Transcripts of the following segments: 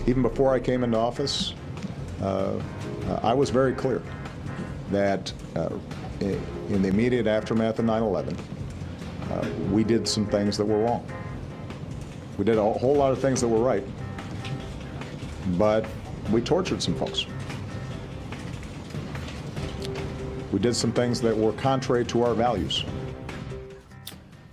Even before I came into office, I was very clear that in the immediate aftermath of 9/11, we did some things that were wrong. We did a whole lot of things that were right, but we tortured some folks. We did some things that were contrary to our values.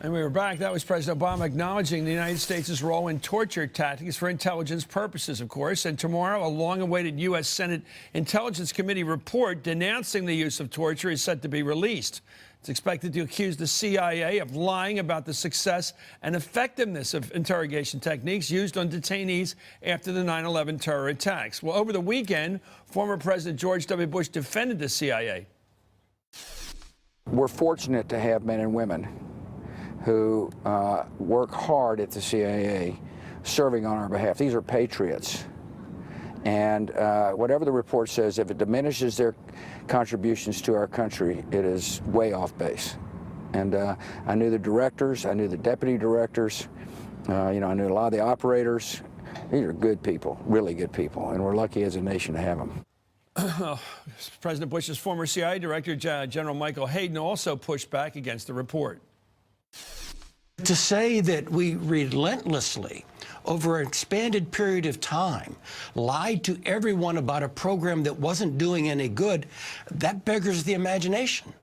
And we were back. That was President Obama acknowledging the United States' role in torture tactics for intelligence purposes, of course. And tomorrow, a long-awaited U.S. Senate Intelligence Committee report denouncing the use of torture is set to be released. It's expected to accuse the CIA of lying about the success and effectiveness of interrogation techniques used on detainees after the 9/11 terror attacks. Well, over the weekend, former President George W. Bush defended the CIA. We're fortunate to have men and women who work hard at the CIA serving on our behalf. These are patriots. And whatever the report says, if it diminishes their contributions to our country, it is way off base. And I knew the directors, I knew the deputy directors, I knew a lot of the operators. These are good people, really good people, and we're lucky as a nation to have them. President Bush's former CIA director, General Michael Hayden, also pushed back against the report. To say that we relentlessly, over an expanded period of time, lied to everyone about a program that wasn't doing any good, that beggars the imagination.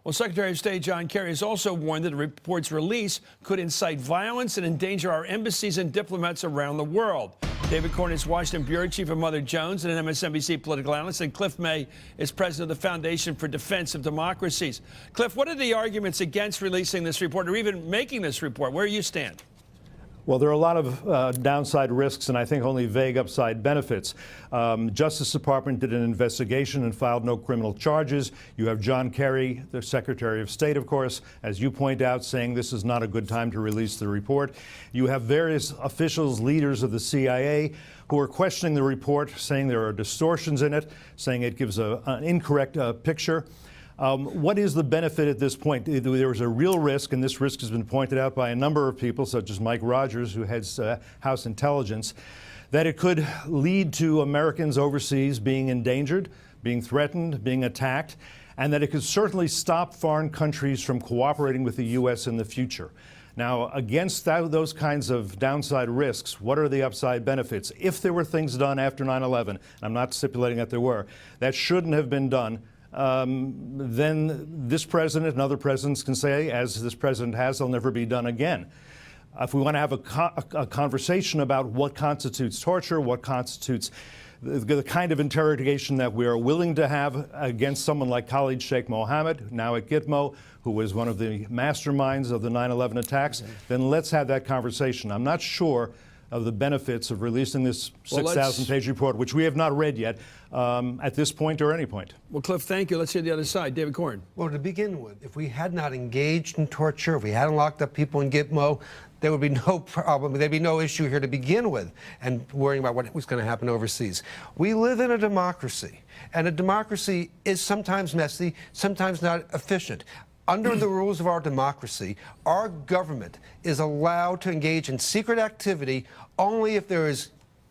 Well, Secretary of State John Kerry has also warned that the report's release could incite violence and endanger our embassies and diplomats around the world. David Corn is Washington Bureau Chief of Mother Jones and an MSNBC political analyst, and Cliff May is president of the Foundation for Defense of Democracies. Cliff, what are the arguments against releasing this report or even making this report? Where do you stand? Well, there are a lot of downside risks and I think only vague upside benefits. Justice Department did an investigation and filed no criminal charges. You have John Kerry, the Secretary of State, of course, as you point out, saying this is not a good time to release the report. You have various officials, leaders of the CIA, who are questioning the report, saying there are distortions in it, saying it gives an incorrect picture. What is the benefit at this point? There is a real risk, and this risk has been pointed out by a number of people, such as Mike Rogers, who heads House Intelligence, that it could lead to Americans overseas being endangered, being threatened, being attacked, and that it could certainly stop foreign countries from cooperating with the U.S. in the future. Now, against those kinds of downside risks, what are the upside benefits? If there were things done after 9/11, I'm not stipulating that there were, that shouldn't have been done, then this president and other presidents can say, as this president has, they'll never be done again. If we want to have a conversation about what constitutes torture, what constitutes the kind of interrogation that we are willing to have against someone like Khalid Sheikh Mohammed, now at Gitmo, who was one of the masterminds of the 9/11 attacks, then let's have that conversation. I'm not sure of the benefits of releasing this 6,000-page report, which we have not read yet, at this point or any point. Well, Cliff, thank you. Let's hear the other side. David Corn. Well, to begin with, if we had not engaged in torture, if we hadn't locked up people in Gitmo, there would be no problem. There'd be no issue here to begin with and worrying about what was going to happen overseas. We live in a democracy, and a democracy is sometimes messy, sometimes not efficient. Under the rules of our democracy, our government is allowed to engage in secret activity only if there is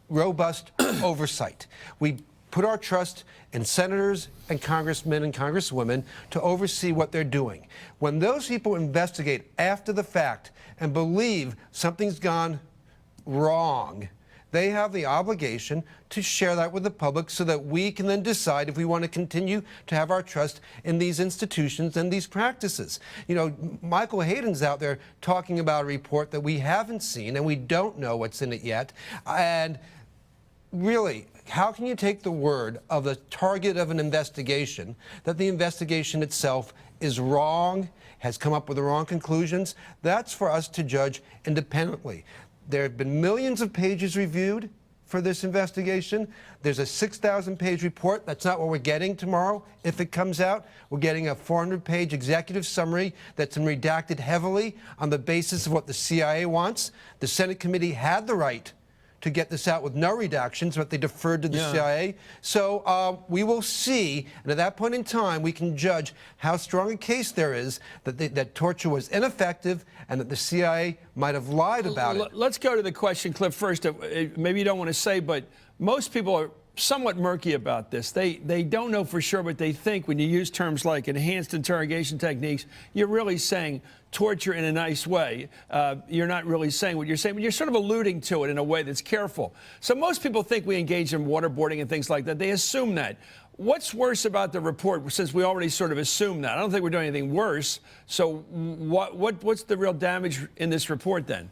robust oversight. We put our trust in senators and congressmen and congresswomen to oversee what they're doing. When those people investigate after the fact and believe something's gone wrong, they have the obligation to share that with the public so that we can then decide if we want to continue to have our trust in these institutions and these practices. You know, Michael Hayden's out there talking about a report that we haven't seen and we don't know what's in it yet. And really, how can you take the word of the target of an investigation that the investigation itself is wrong, has come up with the wrong conclusions? That's for us to judge independently. There have been millions of pages reviewed for this investigation. There's a 6,000-page report. That's not what we're getting tomorrow. If it comes out, we're getting a 400-page executive summary that's been redacted heavily on the basis of what the CIA wants. The Senate committee had the right to get this out with no redactions, but they deferred to the Yeah. CIA. So we will see, and at that point in time, we can judge how strong a case there is that torture was ineffective and that the CIA might have lied about it. Let's go to the question, Cliff, first. Maybe you don't want to say, but most people are somewhat murky about this. They don't know for sure, but they think when you use terms like enhanced interrogation techniques, you're really saying torture in a nice way. You're not really saying what you're saying, but you're sort of alluding to it in a way that's careful. So most people think we engage in waterboarding and things like that. They assume that. What's worse about the report, since we already sort of assumed that? I don't think we're doing anything worse. So what's the real damage in this report then?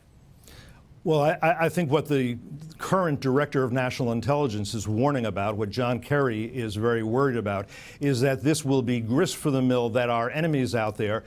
Well, I think what the current Director of National Intelligence is warning about, what John Kerry is very worried about, is that this will be grist for the mill, that our enemies out there,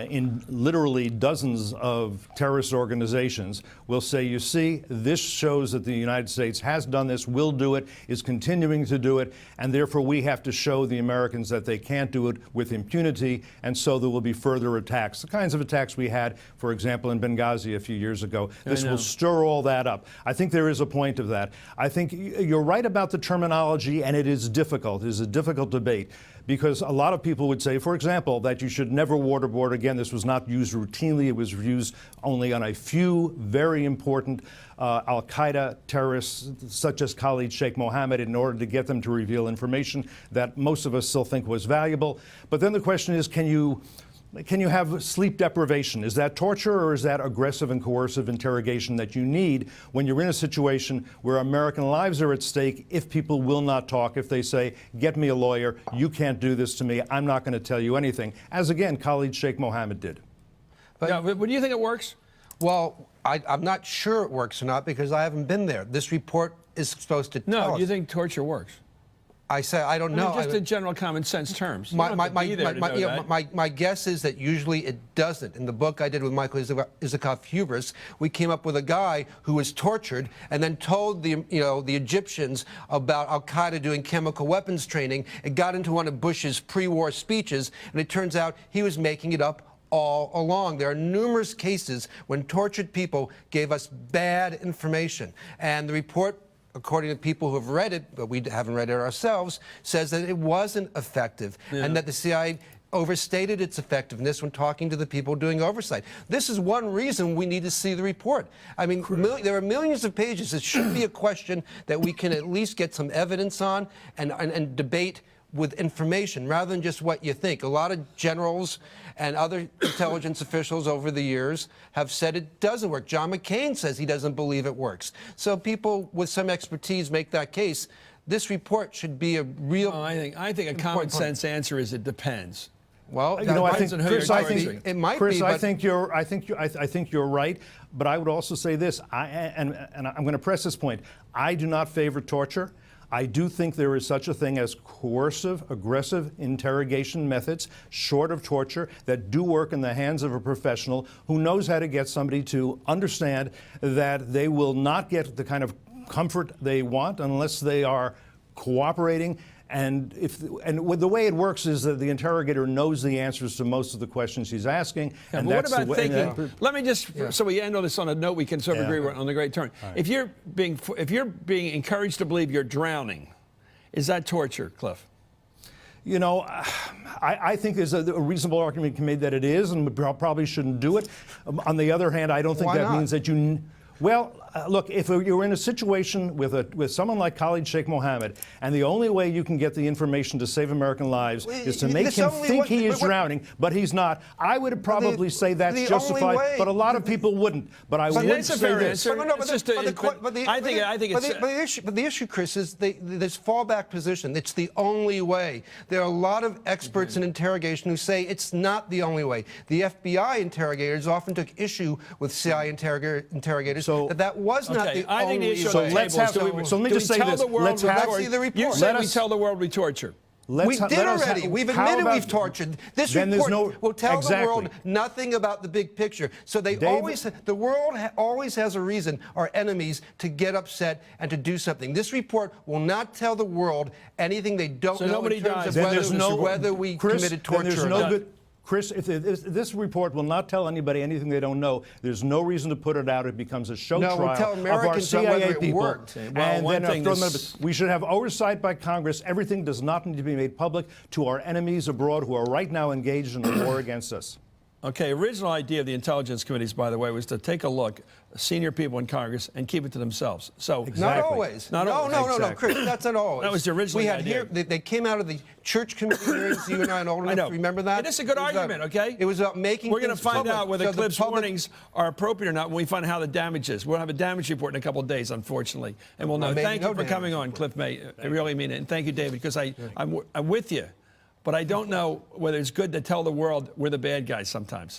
in literally dozens of terrorist organizations, will say, you see, this shows that the United States has done this, will do it, is continuing to do it, and therefore we have to show the Americans that they can't do it with impunity, and so there will be further attacks. The kinds of attacks we had, for example, in Benghazi a few years ago. This will stir all that up. I think there is a point of that. I think you're right about the terminology, and it is difficult. It is a difficult debate, because a lot of people would say, for example, that you should never waterboard again. This was not used routinely. It was used only on a few very important al-Qaeda terrorists, such as Khalid Sheikh Mohammed, in order to get them to reveal information that most of us still think was valuable. But then the question is, can you have sleep deprivation? Is that torture, or is that aggressive and coercive interrogation that you need when you're in a situation where American lives are at stake if people will not talk, if they say, get me a lawyer, you can't do this to me, I'm not going to tell you anything, as again Khalid Sheikh Mohammed did. But do you think it works? Well, I'm not sure it works or not because I haven't been there. This report is supposed to tell No, us. do you think torture works? I say I don't know. Just in general common sense terms. You My don't have to be there to know that. my guess is that usually it doesn't. In the book I did with Michael Isikoff Hubris, we came up with a guy who was tortured and then told the Egyptians about Al Qaeda doing chemical weapons training. It got into one of Bush's pre-war speeches, and it turns out he was making it up all along. There are numerous cases when tortured people gave us bad information, and the report, according to people who have read it, but we haven't read it ourselves, says that it wasn't effective and that the CIA overstated its effectiveness when talking to the people doing oversight. This is one reason we need to see the report. I mean, there are millions of pages. It should be a question that we can at least get some evidence on and debate with information rather than just what you think. A lot of generals and other intelligence officials over the years have said it doesn't work. John McCain says he doesn't believe it works. So people with some expertise make that case. This report should be a real. I think a common sense answer is it depends. Well, I think, Chris, it might Chris, be. I think you're right. But I would also say this, and I'm going to press this point. I do not favor torture. I do think there is such a thing as coercive, aggressive interrogation methods, short of torture, that do work in the hands of a professional who knows how to get somebody to understand that they will not get the kind of comfort they want unless they are cooperating. And the way it works is that the interrogator knows the answers to most of the questions he's asking. Yeah, and but that's what about the way, thinking? Let me just, so we end on this on a note we can sort of agree on the great turn. Right. If you're being encouraged to believe you're drowning, is that torture, Cliff? You know, I think there's a reasonable argument can be made that it is, and we probably shouldn't do it. On the other hand, I don't think that means that you. Well, look, if you're in a situation with someone like Khalid Sheikh Mohammed, and the only way you can get the information to save American lives is to make him think he is drowning, but he's not, I would probably say that's justified, but a lot of people wouldn't. But I would say this. But the issue, Chris, is this fallback position. It's the only way. There are a lot of experts in interrogation who say it's not the only way. The FBI interrogators often took issue with CIA interrogators. That was not the only issue. So let's have. So let me just say this. Let's see the report. You said we tell the world we torture. We did already. We've admitted we've tortured. This report will tell the world nothing about the big picture. So the world always has a reason, our enemies, to get upset and to do something. This report will not tell the world anything they don't know in terms of whether we committed torture or not. Chris, if this report will not tell anybody anything they don't know, there's no reason to put it out. It becomes a show No, we'll trial tell of our Americans about CIA whether it people. worked. Well, And one then thing throw them this- we should have oversight by Congress. Everything does not need to be made public to our enemies abroad who are right now engaged in a war against us. Okay, original idea of the intelligence committees, by the way, was to take a look, senior people in Congress, and keep it to themselves. So Not Exactly. always. Not no, always. no, no, no, Exactly. Chris, that's not always. That was the original We had idea. they came out of the church committee hearings. You and I are old enough I know. to remember that. And it's a good It was, argument, okay? It was about making. We're going to things find public. out whether So the Cliff's public- warnings are appropriate or not when we find out how the damage is. We'll have a damage report in a couple of days, unfortunately, and we'll know. maybe Thank you no for coming damage on, Cliff May. I really mean it, and thank you, David, because I'm with you, but I don't know whether it's good to tell the world we're the bad guys sometimes.